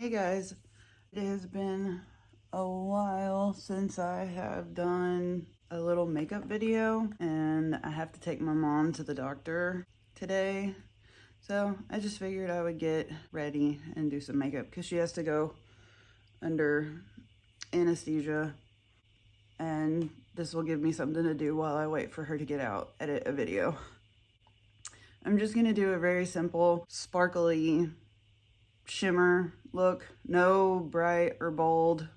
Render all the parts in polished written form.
Hey guys, it has been a while since I have done a little makeup video, and I have to take my mom to the doctor today. So I just figured I would get ready and do some makeup because she has to go under anesthesia, and this will give me something to do while I wait for her to get out, edit a video. I'm just gonna do a very simple, sparkly shimmer look. No bright or bold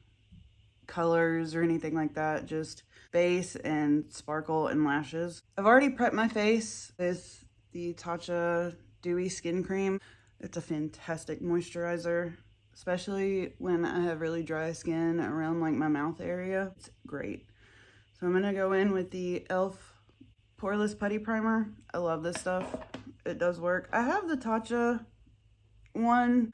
colors or anything like that, just base and sparkle and lashes. I've already prepped my face with the Tatcha Dewy Skin Cream. It's a fantastic moisturizer, especially when I have really dry skin around like my mouth area. It's great. So I'm gonna go in with the e.l.f. Poreless Putty Primer. I love this stuff. It does work. I have the Tatcha one,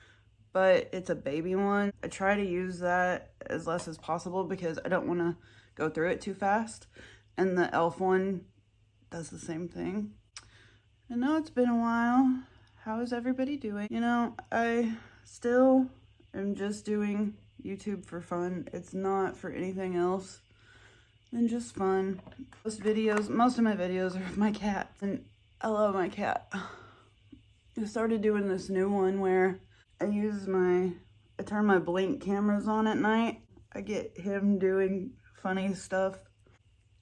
but it's a baby one. I try to use that as less as possible because I don't want to go through it too fast. And the e.l.f. one does the same thing. I know it's been a while. How is everybody doing? You know, I still am just doing YouTube for fun. It's not for anything else than just fun. Most of my videos are of my cat, and I love my cat. I started doing this new one where I turn my Blink cameras on at night. I get him doing funny stuff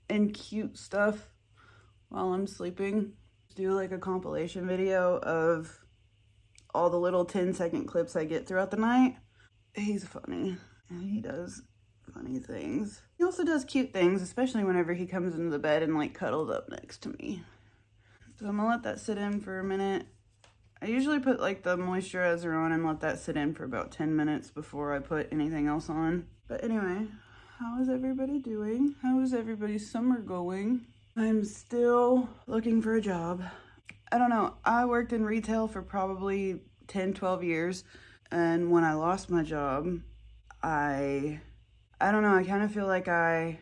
and cute stuff while I'm sleeping. Do like a compilation video of all the little 10-second clips I get throughout the night. He's funny and he does funny things. He also does cute things, especially whenever he comes into the bed and like cuddles up next to me. So I'm gonna let that sit in for a minute. I usually put like the moisturizer on and let that sit in for about 10 minutes before I put anything else on. But anyway, how is everybody doing? How is everybody's summer going? I'm still looking for a job. I don't know, I worked in retail for probably 10, 12 years. And when I lost my job, I don't know, I kind of feel like I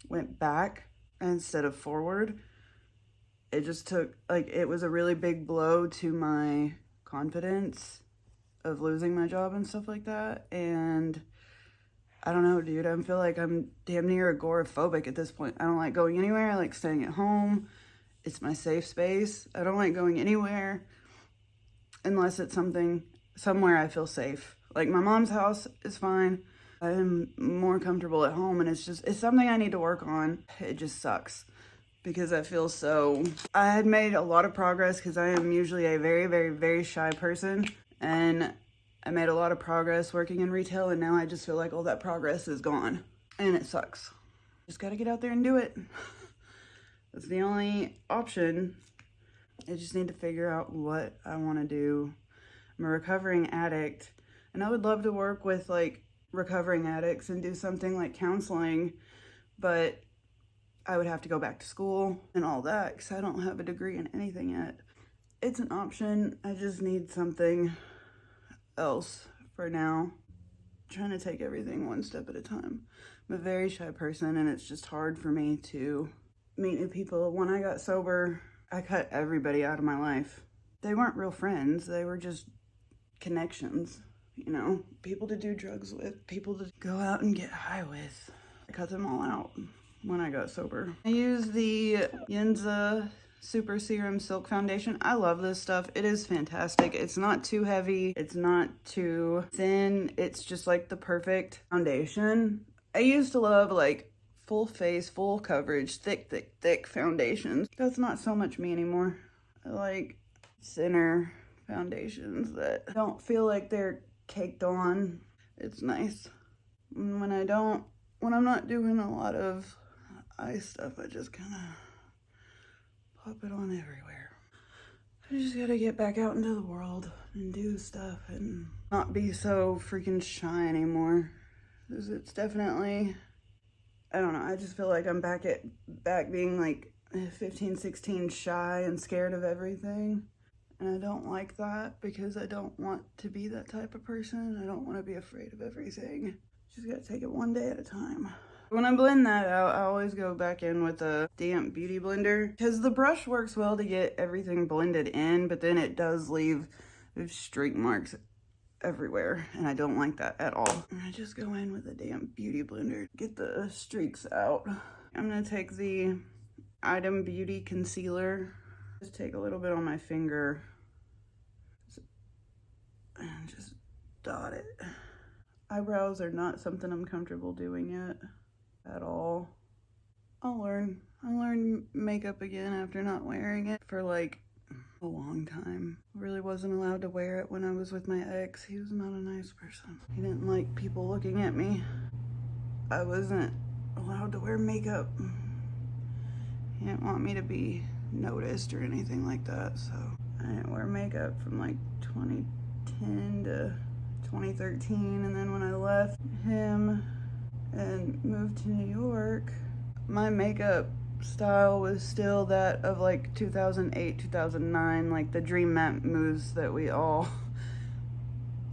went back instead of forward. It just took, like, it was a really big blow to my confidence of losing my job and stuff like that. And I don't know, dude, I feel like I'm damn near agoraphobic at this point. I don't like going anywhere. I like staying at home. It's my safe space. I don't like going anywhere unless it's somewhere I feel safe. Like my mom's house is fine. I am more comfortable at home, and it's something I need to work on. It just sucks. Because I had made a lot of progress because I am usually a very, very, very shy person. And I made a lot of progress working in retail, and now I just feel like all that progress is gone. And it sucks. Just gotta get out there and do it. That's the only option. I just need to figure out what I want to do. I'm a recovering addict, and I would love to work with like recovering addicts and do something like counseling, but I would have to go back to school and all that because I don't have a degree in anything yet. It's an option. I just need something else for now. I'm trying to take everything one step at a time. I'm a very shy person, and it's just hard for me to meet new people. When I got sober, I cut everybody out of my life. They weren't real friends. They were just connections, you know, people to do drugs with, people to go out and get high with. I cut them all out when I got sober. I use the Yenza Super Serum Silk Foundation. I love this stuff. It is fantastic. It's not too heavy. It's not too thin. It's just like the perfect foundation. I used to love like full face, full coverage, thick, thick, thick foundations. That's not so much me anymore. I like thinner foundations that don't feel like they're caked on. It's nice. And when I'm not doing a lot of eye stuff, I just kind of pop it on everywhere. I just gotta get back out into the world and do stuff and not be so freaking shy anymore. Because it's definitely, I don't know, I just feel like I'm back being like 15, 16, shy and scared of everything. And I don't like that because I don't want to be that type of person. I don't want to be afraid of everything. Just gotta take it one day at a time. When I blend that out, I always go back in with a damp beauty blender because the brush works well to get everything blended in, but then it does leave streak marks everywhere, and I don't like that at all. I just go in with a damn beauty blender, get the streaks out. I'm gonna take the Item Beauty Concealer, just take a little bit on my finger and just dot it. Eyebrows are not something I'm comfortable doing yet at all. I'll learn makeup again after not wearing it for like a long time. I really wasn't allowed to wear it when I was with my ex. He was not a nice person. He didn't like people looking at me. I wasn't allowed to wear makeup. He didn't want me to be noticed or anything like that, so I didn't wear makeup from like 2010 to 2013, and then when I left him and moved to New York, my makeup style was still that of like 2008, 2009, like the Dream Matte mousse that we all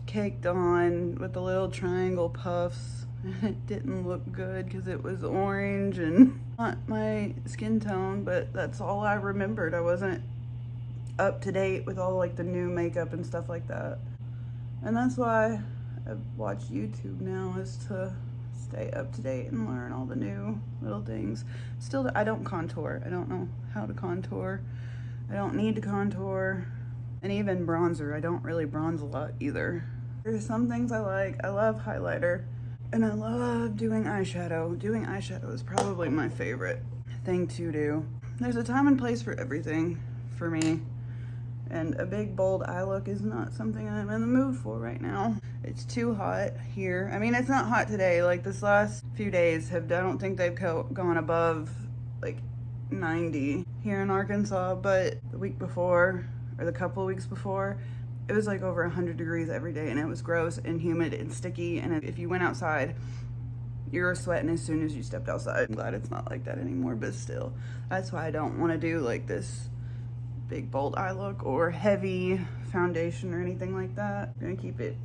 caked on with the little triangle puffs. It didn't look good because it was orange and not my skin tone, but that's all I remembered. I wasn't up to date with all like the new makeup and stuff like that. And that's why I watch YouTube now, is to stay up to date and learn all the new little things. Still, I don't contour. I don't know how to contour. I don't need to contour. And even bronzer, I don't really bronze a lot either. There's some things I like. I love highlighter, and I love doing eyeshadow. Doing eyeshadow is probably my favorite thing to do. There's a time and place for everything for me. And a big, bold eye look is not something I'm in the mood for right now. It's too hot here. I mean, it's not hot today. Like, this last few days I don't think they've gone above, like, 90 here in Arkansas. But the week before, or the couple of weeks before, it was, like, over 100 degrees every day. And it was gross and humid and sticky. And if you went outside, you were sweating as soon as you stepped outside. I'm glad it's not like that anymore, but still. That's why I don't want to do, like, this big bold eye look or heavy foundation or anything like that. I'm gonna keep it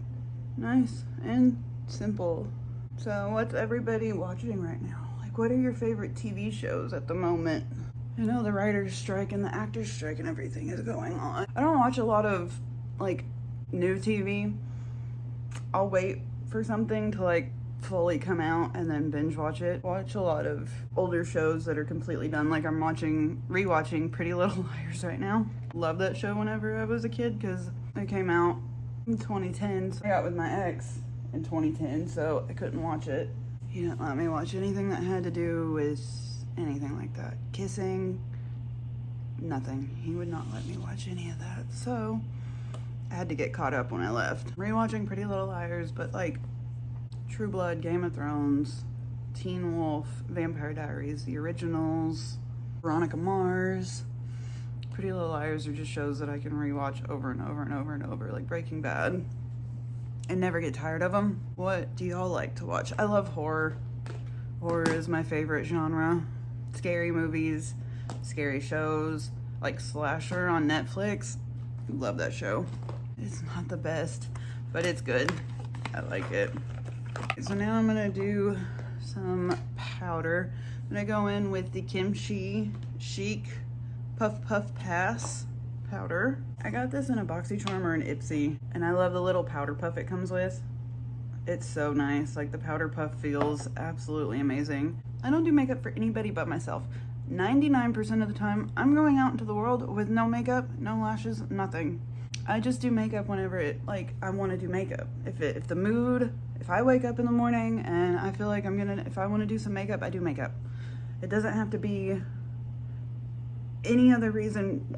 nice and simple. So what's everybody watching right now? Like, what are your favorite TV shows at the moment? I know the writer's strike and the actor's strike and everything is going on. I don't watch a lot of like new TV. I'll wait for something to like fully come out and then binge watch it. Watch a lot of older shows that are completely done. Like, I'm rewatching Pretty Little Liars right now. Love that show whenever I was a kid because it came out in 2010. So I got with my ex in 2010, so I couldn't watch it. He didn't let me watch anything that had to do with anything like that. Kissing, nothing. He would not let me watch any of that. So I had to get caught up when I left. Rewatching Pretty Little Liars, but like True Blood, Game of Thrones, Teen Wolf, Vampire Diaries, the originals, Veronica Mars. Pretty Little Liars are just shows that I can rewatch over and over and over and over, like Breaking Bad, and never get tired of them. What do y'all like to watch? I love horror. Horror is my favorite genre. Scary movies, scary shows, like Slasher on Netflix. Love that show. It's not the best, but it's good. I like it. So now I'm gonna do some powder. I'm gonna go in with the Kimchi Chic Puff Puff Pass powder. I got this in a BoxyCharm or an Ipsy, and I love the little powder puff it comes with. It's so nice. Like, the powder puff feels absolutely amazing. I don't do makeup for anybody but myself. 99% of the time, I'm going out into the world with no makeup, no lashes, nothing. I just do makeup whenever I want to do makeup. If I wake up in the morning and I feel like if I want to do some makeup, I do makeup. It doesn't have to be any other reason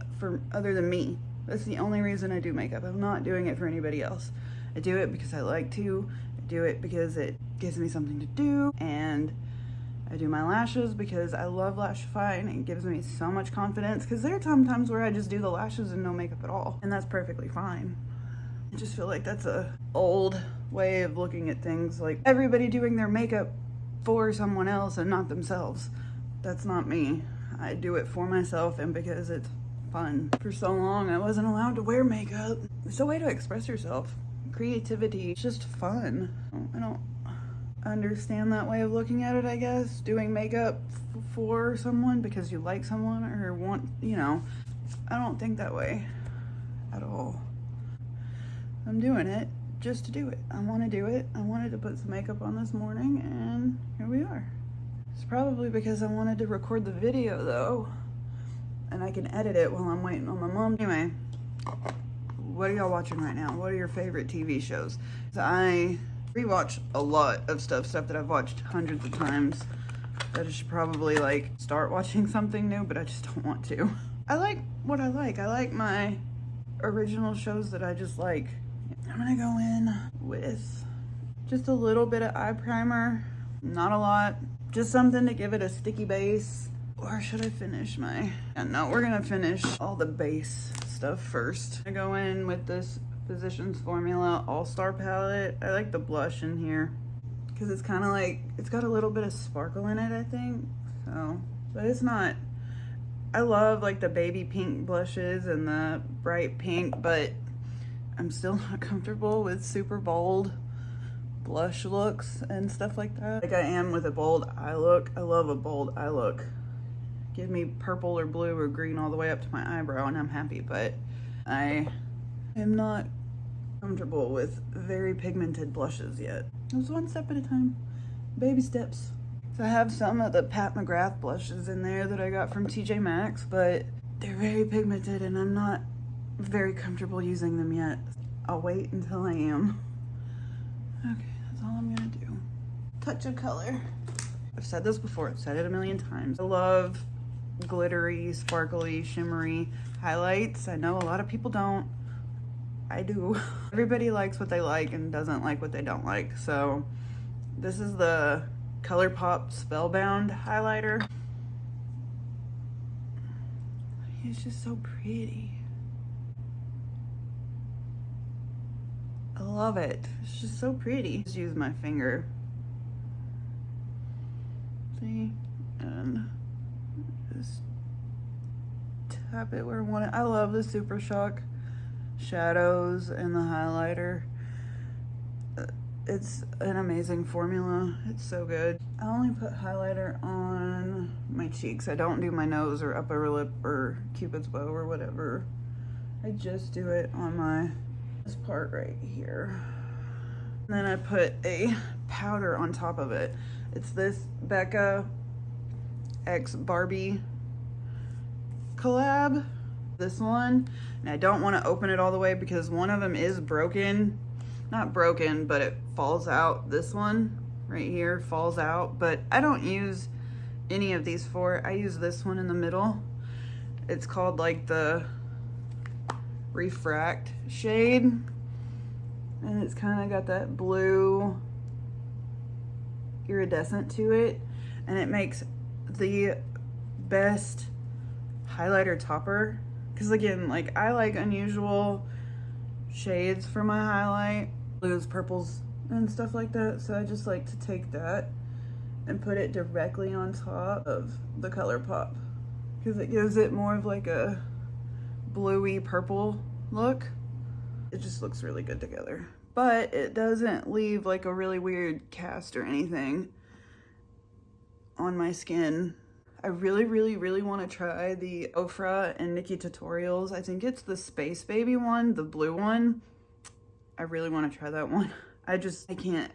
other than me. That's the only reason I do makeup. I'm not doing it for anybody else. I do it because I like to. I do it because it gives me something to do. And I do my lashes because I love Lashify and it gives me so much confidence, because there are times where I just do the lashes and no makeup at all, and that's perfectly fine. I just feel like that's a old way of looking at things, like everybody doing their makeup for someone else and not themselves. That's not me. I do it for myself and because it's fun. For so long I wasn't allowed to wear makeup. It's a way to express yourself. Creativity, it's just fun. I don't understand that way of looking at it, I guess. Doing makeup for someone because you like someone or want, I don't think that way at all. I'm doing it just to do it. I want to do it. I wanted to put some makeup on this morning, and here we are. It's probably because I wanted to record the video though, and I can edit it while I'm waiting on my mom. Anyway, what are y'all watching right now? What are your favorite TV shows? So I rewatch a lot of stuff that I've watched hundreds of times. I should probably like start watching something new, but I just don't want to. I like what I like. I like my original shows that I just like. I'm gonna go in with just a little bit of eye primer, not a lot, just something to give it a sticky base. Or should I finish my, no, we're gonna finish all the base stuff first. I go in with this Physicians Formula All-Star palette. I like the blush in here because it's kind of like, it's got a little bit of sparkle in it, I think. So, but it's not, I love like the baby pink blushes and the bright pink, but I'm still not comfortable with super bold blush looks and stuff like that. Like I am with a bold eye look. I love a bold eye look. Give me purple or blue or green all the way up to my eyebrow and I'm happy, but I am not comfortable with very pigmented blushes yet. It was one step at a time. Baby steps. So I have some of the Pat McGrath blushes in there that I got from TJ Maxx, but they're very pigmented and I'm not very comfortable using them yet. I'll wait until I am. Okay, that's all I'm gonna do. Touch of color. I've said this before, I've said it a million times. I love glittery, sparkly, shimmery highlights. I know a lot of people don't. I do. Everybody likes what they like and doesn't like what they don't like. So this is the ColourPop Spellbound highlighter. It's just so pretty. I love it. It's just so pretty. Just use my finger. See? And just tap it where I want it. I love the Super Shock shadows and the highlighter. It's an amazing formula. It's so good. I only put highlighter on my cheeks. I don't do my nose or upper lip or Cupid's bow or whatever. I just do it on this part right here. And then I put a powder on top of it. It's this Becca X Barbie collab. This one. And I don't want to open it all the way because one of them is broken. Not broken, but it falls out. This one right here falls out. But I don't use any of these four. I use this one in the middle. It's called like the Refract shade, and it's kind of got that blue iridescent to it, and it makes the best highlighter topper. Because again, like I like unusual shades for my highlight, blues, purples, and stuff like that. So I just like to take that and put it directly on top of the ColourPop because it gives it more of like a bluey purple look. It just looks really good together, but it doesn't leave like a really weird cast or anything on my skin. I really want to try the Ofra and Nikki Tutorials. I think it's the Space Baby one, the blue one. I really want to try that one. I can't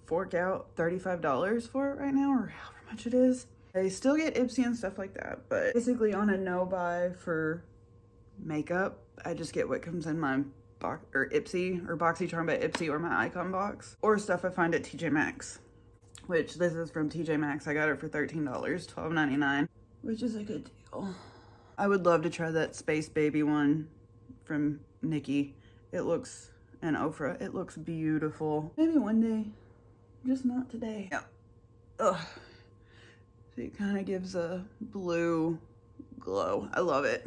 fork out $35 for it right now, or however much it is. I still get Ipsy and stuff like that, but basically on a no buy for makeup, I just get what comes in my box, or Ipsy, or BoxyCharm by Ipsy, or my Icon box, or stuff I find at TJ Maxx, which this is from TJ Maxx. I got it for $13, $12.99, which is a good deal. I would love to try that Space Baby one from Nikki. It looks, and Ofra, it looks beautiful. Maybe one day, just not today. Yeah. Ugh. So it kind of gives a blue glow. I love it.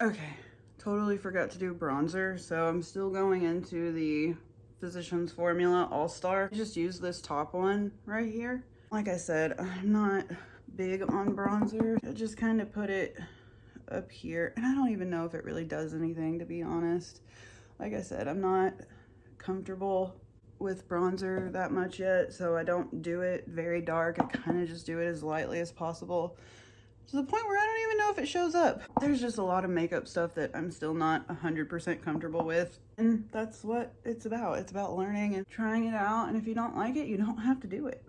Okay, totally forgot to do bronzer, so I'm still going into the Physicians Formula All-Star. I just use this top one right here. Like I said, I'm not big on bronzer. I just kind of put it up here, and I don't even know if it really does anything, to be honest. Like I said, I'm not comfortable with bronzer that much yet, so I don't do it very dark. I kind of just do it as lightly as possible. to the point where I don't even know if it shows up. There's just a lot of makeup stuff that I'm still not 100% comfortable with. And that's what it's about. It's about learning and trying it out. And if you don't like it, you don't have to do it.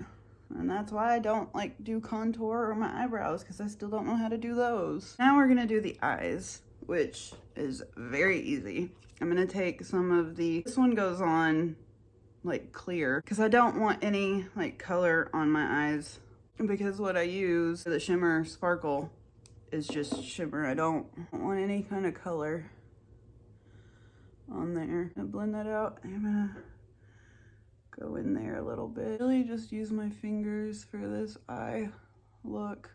And that's why I don't like do contour or my eyebrows, because I still don't know how to do those. Now we're gonna do the eyes, which is very easy. I'm gonna take some of this one goes on like clear, because I don't want any like color on my eyes, because what I use for the shimmer sparkle is just shimmer. I don't want any kind of color on there. I'm gonna blend that out. I'm gonna go in there a little bit. Really just use my fingers for this eye look.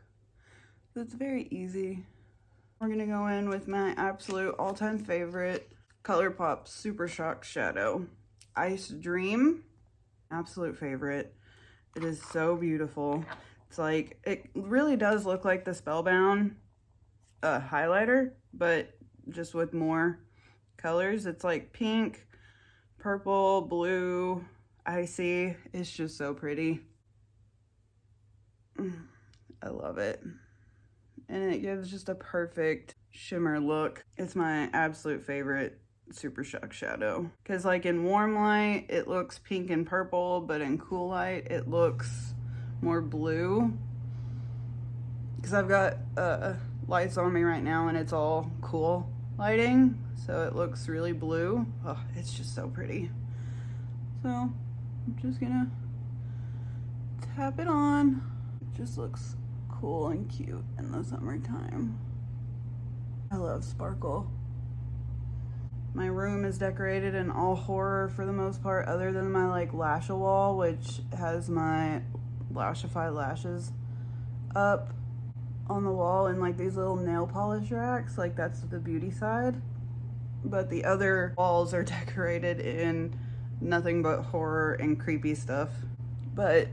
It's very easy. We're gonna go in with my absolute all-time favorite ColourPop Super Shock Shadow. Ice Dream, absolute favorite. It is so beautiful. It's like, it really does look like the Spellbound highlighter, but just with more colors. It's like pink, purple, blue, icy. It's just so pretty. I love it. And it gives just a perfect shimmer look. It's my absolute favorite Super Shock shadow, because like in warm light it looks pink and purple, but in cool light it looks more blue, because I've got lights on me right now and it's all cool lighting, so it looks really blue. Oh, it's just so pretty. So I'm just gonna tap it on. It just looks cool and cute in the summertime. I love sparkle. My room is decorated in all horror for the most part, other than my like lash wall, which has my Lashify lashes up on the wall and like these little nail polish racks. Like that's the beauty side. But the other walls are decorated in nothing but horror and creepy stuff. But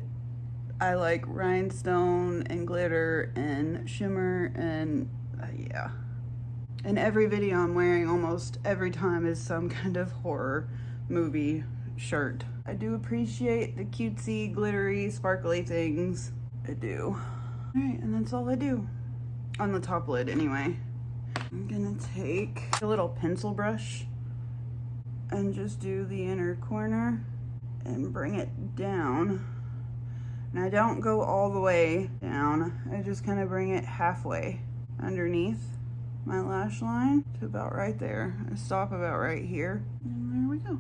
I like rhinestone and glitter and shimmer and yeah. And every video I'm wearing almost every time is some kind of horror movie shirt. I do appreciate the cutesy, glittery, sparkly things. I do. All right, and that's all I do. On the top lid anyway. I'm gonna take a little pencil brush and just do the inner corner and bring it down. And I don't go all the way down. I just kind of bring it halfway underneath my lash line to about right there. I stop about right here. And there we go.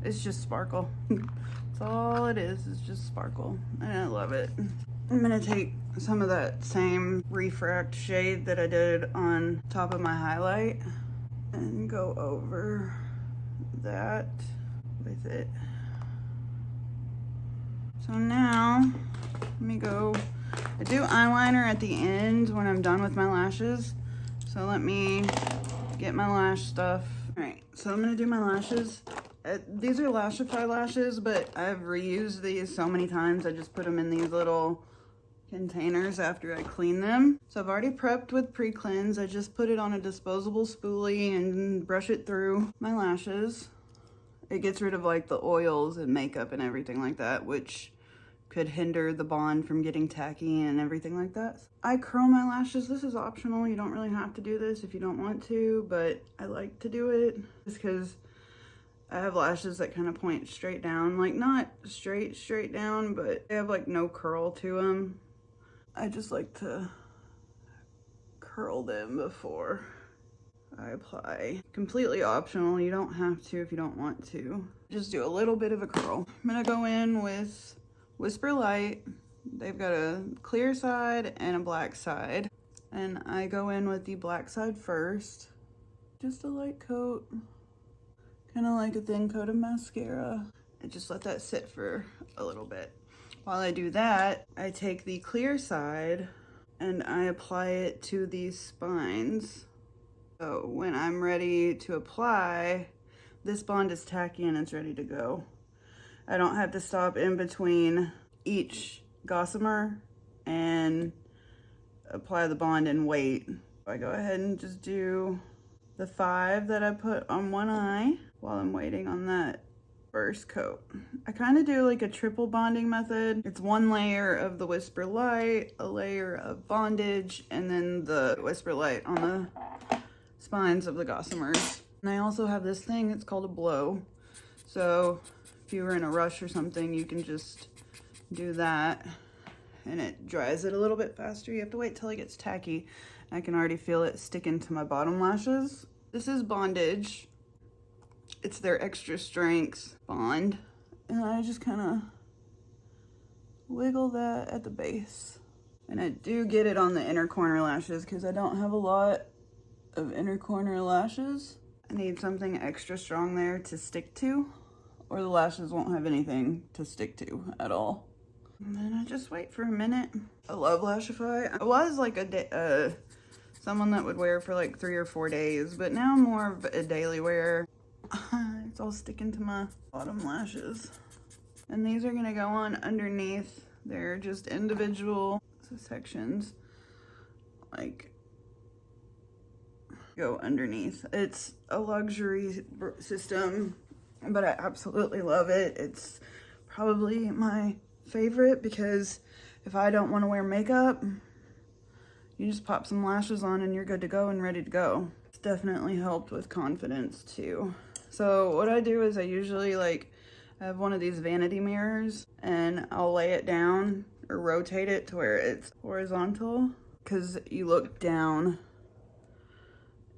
It's just sparkle. That's all it is. It's just sparkle. And I love it. I'm gonna take some of that same refract shade that I did on top of my highlight and go over that with it. So now, let me go. I do eyeliner at the end when I'm done with my lashes. So let me get my lash stuff. All right, so I'm gonna do my lashes. These are Lashify lashes, but I've reused these so many times. I just put them in these little containers after I clean them. So I've already prepped with pre-cleanse. I just put it on a disposable spoolie and brush it through my lashes. It gets rid of like the oils and makeup and everything like that, which could hinder the bond from getting tacky and everything like that. I curl my lashes. This is optional. You don't really have to do this if you don't want to, but I like to do it just because I have lashes that kind of point straight down, like not straight down, but they have like no curl to them. I just like to curl them before I apply. Completely optional. You don't have to if you don't want to. Just do a little bit of a curl. I'm gonna go in with Whisper Light. They've got a clear side and a black side. And I go in with the black side first. Just a light coat. Kind of like a thin coat of mascara. And just let that sit for a little bit. While I do that, I take the clear side and I apply it to these spines. So when I'm ready to apply, this bond is tacky and it's ready to go. I don't have to stop in between each gossamer and apply the bond and wait. I go ahead and just do the 5 that I put on one eye while I'm waiting on that first coat. I kind of do like a triple bonding method. It's one layer of the Whisper Light, a layer of bondage, and then the Whisper Light on the spines of the gossamers. And I also have this thing, it's called a blow. So if you were in a rush or something, you can just do that and it dries it a little bit faster. You have to wait till it gets tacky. I can already feel it sticking to my bottom lashes. This is bondage. It's their extra strength bond. And I just kind of wiggle that at the base. And I do get it on the inner corner lashes because I don't have a lot of inner corner lashes. I need something extra strong there to stick to, or the lashes won't have anything to stick to at all. And then I just wait for a minute. I love Lashify. I was like someone that would wear for like 3 or 4 days, but now I'm more of a daily wear. It's all sticking to my bottom lashes. And these are gonna go on underneath. They're just individual sections, like go underneath. It's a luxury system, but I absolutely love it. It's probably my favorite because if I don't want to wear makeup, you just pop some lashes on and you're good to go and ready to go. It's definitely helped with confidence too. So what I do is I usually I have one of these vanity mirrors and I'll lay it down or rotate it to where it's horizontal, because you look down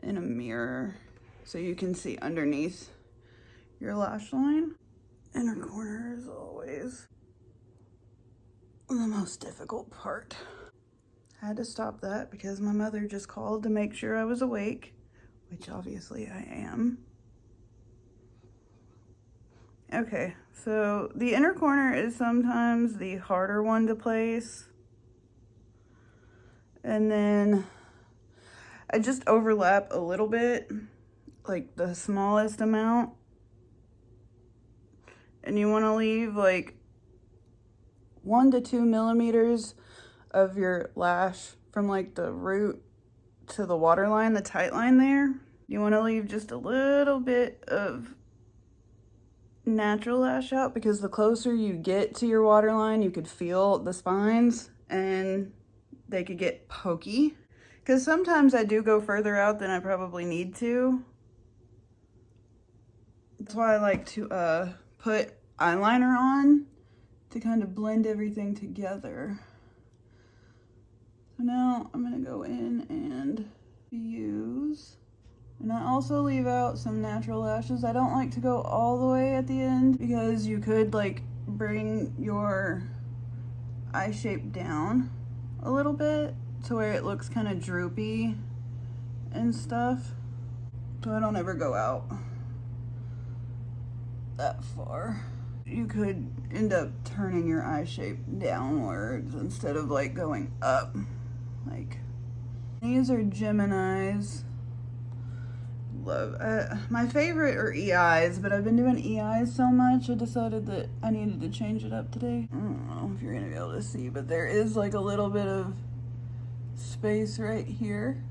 in a mirror so you can see underneath your lash line. Inner corner is always the most difficult part. I had to stop that because my mother just called to make sure I was awake, which obviously I am. Okay, so the inner corner is sometimes the harder one to place. And then I just overlap a little bit, like the smallest amount. And you want to leave like 1 to 2 millimeters of your lash from like the root to the waterline, the tight line there. You want to leave just a little bit of natural lash out, because the closer you get to your waterline, you could feel the spines and they could get pokey. Because sometimes I do go further out than I probably need to. That's why I like to put eyeliner on to kind of blend everything together. So now I'm gonna go in and use, and I also leave out some natural lashes. I don't like to go all the way at the end because you could like bring your eye shape down a little bit to where it looks kind of droopy and stuff. So I don't ever go out that far. You could end up turning your eye shape downwards instead of like going up. Like, these are Gemini's. Love. My favorite are EIs, but I've been doing EIs so much I decided that I needed to change it up today. I don't know if you're gonna be able to see, but there is like a little bit of space right here.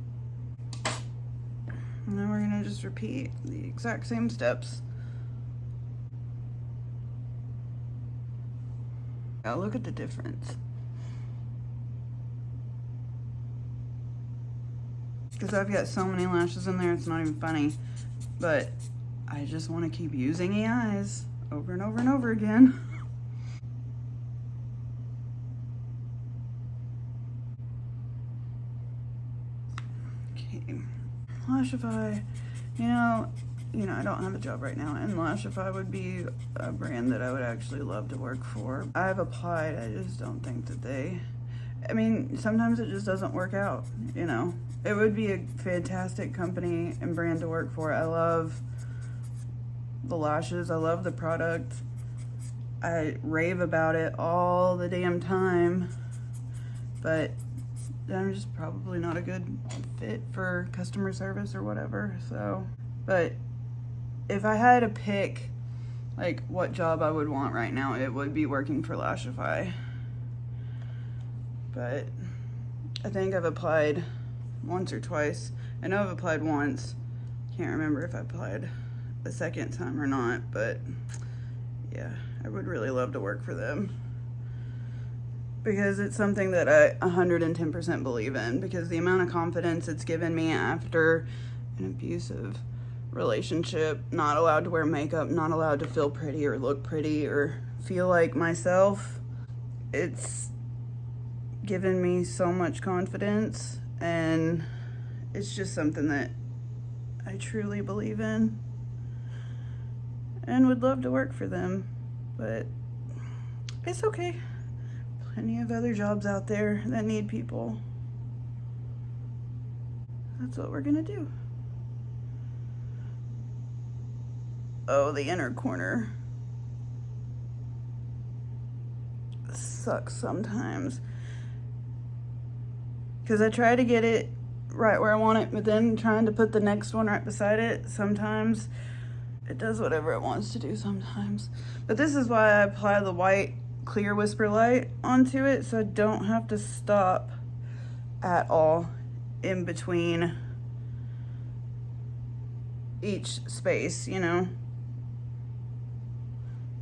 And then we're gonna just repeat the exact same steps. Now look at the difference. Because I've got so many lashes in there, it's not even funny. But I just want to keep using EIs over and over and over again. Okay, Lashify. You know, I don't have a job right now, and Lashify would be a brand that I would actually love to work for. I've applied, I just don't think that I mean, sometimes it just doesn't work out, you know. It would be a fantastic company and brand to work for. I love the lashes, I love the product. I rave about it all the damn time, but I'm just probably not a good fit for customer service or whatever, so. But if I had to pick like what job I would want right now, it would be working for Lashify. But I think I've applied once or twice. I know I've applied once. Can't remember if I applied a second time or not, but Yeah, I would really love to work for them, because it's something that I 110% believe in, because the amount of confidence it's given me after an abusive relationship, not allowed to wear makeup, not allowed to feel pretty or look pretty or feel like myself, it's given me so much confidence, and it's just something that I truly believe in and would love to work for them, but it's okay. Plenty of other jobs out there that need people. That's what we're gonna do. Oh, the inner corner sucks sometimes, because I try to get it right where I want it, but then trying to put the next one right beside it, sometimes it does whatever it wants to do sometimes. But this is why I apply the white clear whisper light onto it, so I don't have to stop at all in between each space, you know?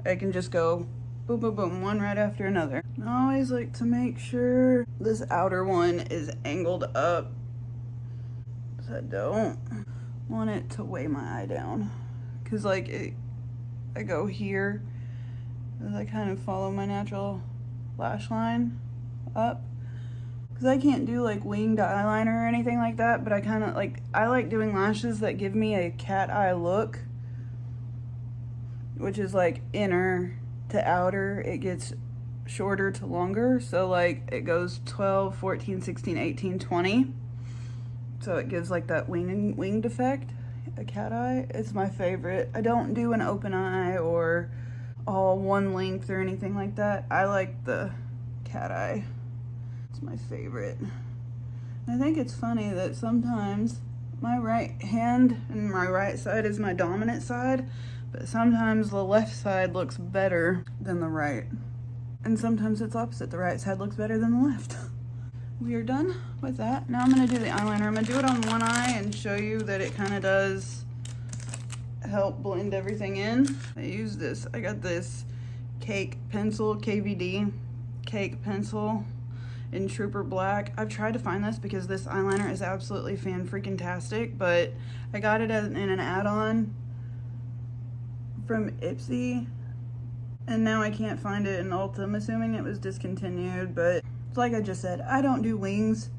I can just go boom, boom, boom, one right after another. I always like to make sure this outer one is angled up, so I don't want it to weigh my eye down. Cause like I go here as I kind of follow my natural lash line up. Cause I can't do like winged eyeliner or anything like that, but I kind of like, I like doing lashes that give me a cat eye look, which is like inner to outer. It gets shorter to longer. So like it goes 12, 14, 16, 18, 20. So it gives like that winged effect. A cat eye, it's my favorite. I don't do an open eye or all one length or anything like that. I like the cat eye. It's my favorite. I think it's funny that sometimes my right hand and my right side is my dominant side, but sometimes the left side looks better than the right. And sometimes it's opposite. The right side looks better than the left. We are done with that. Now I'm gonna do the eyeliner. I'm gonna do it on one eye and show you that it kind of does help blend everything in. I use this, I got this cake pencil, KVD cake pencil in Trooper Black. I've tried to find this because this eyeliner is absolutely fan-freaking-tastic, but I got it in an add-on from Ipsy, and now I can't find it in Ulta. I'm assuming it was discontinued, but like I just said, I don't do wings.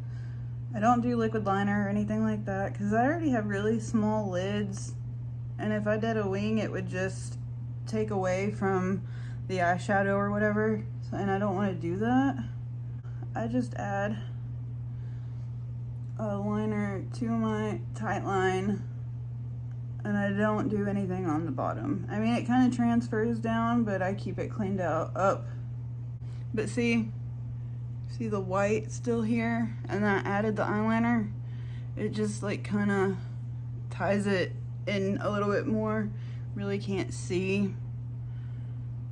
I don't do liquid liner or anything like that because I already have really small lids, and if I did a wing it would just take away from the eyeshadow or whatever, and I don't want to do that. I just add a liner to my tight line, and I don't do anything on the bottom. I mean, it kind of transfers down, but I keep it cleaned out up. But see the white still here, and then I added the eyeliner. It just like kind of ties it in a little bit more. Really can't see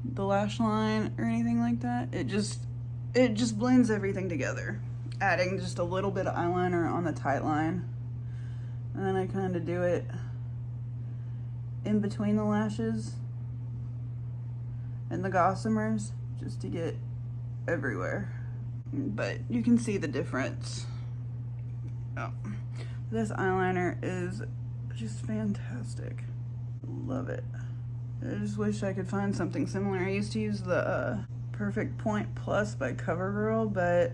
the lash line or anything like that. It just blends everything together. Adding just a little bit of eyeliner on the tight line, and then I kind of do it in between the lashes and the gossamers just to get everywhere. But you can see the difference. Oh. This eyeliner is just fantastic. Love it. I just wish I could find something similar. I used to use the Perfect Point Plus by CoverGirl, but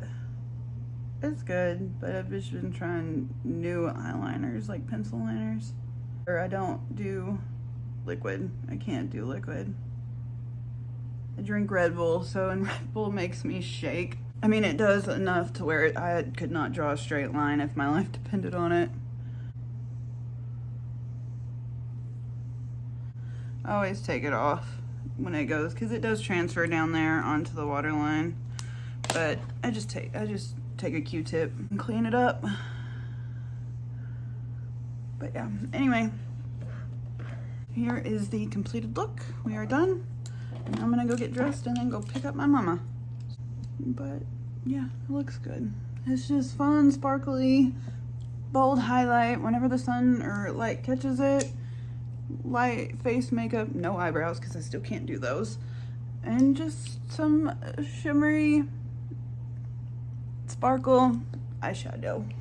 it's good. But I've just been trying new eyeliners, like pencil liners. Or I don't do liquid. I can't do liquid. I drink Red Bull, so and Red Bull makes me shake. I mean, it does enough to where I could not draw a straight line if my life depended on it. I always take it off when it goes, because it does transfer down there onto the waterline. But I just take a Q-tip and clean it up. But yeah, anyway, here is the completed look. We are done. And I'm gonna go get dressed and then go pick up my mama. But yeah, it looks good. It's just fun, sparkly, bold highlight. Whenever the sun or light catches it, light face makeup, no eyebrows because I still can't do those, and just some shimmery sparkle eyeshadow.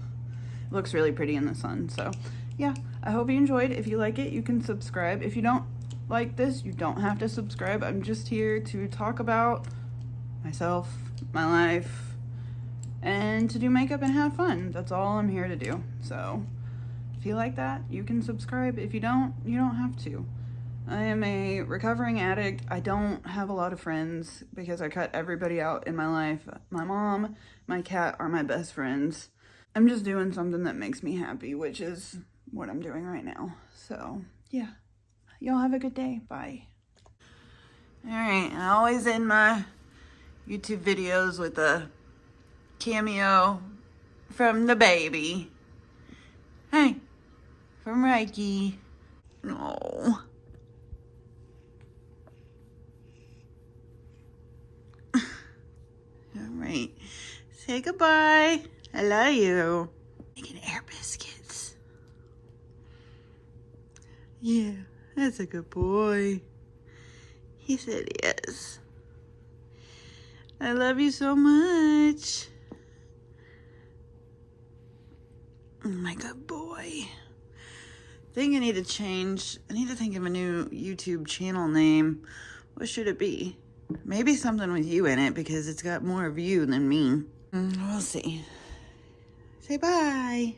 Looks really pretty in the sun. So yeah, I hope you enjoyed. If you like it, you can subscribe. If you don't like this, you don't have to subscribe. I'm just here to talk about myself, my life, and to do makeup and have fun. That's all I'm here to do. So if you like that, you can subscribe. If you don't, you don't have to. I am a recovering addict. I don't have a lot of friends because I cut everybody out in my life. My mom, my cat are my best friends. I'm just doing something that makes me happy, which is what I'm doing right now. So yeah, y'all have a good day. Bye. All right, I always end my YouTube videos with a cameo from the baby. Hey, from Ryker. Oh. All right, say goodbye. I love you. Making air biscuits. Yeah, that's a good boy. He said yes. I love you so much. My good boy. I think I need to change. I need to think of a new YouTube channel name. What should it be? Maybe something with you in it because it's got more of you than me. We'll see. Say bye.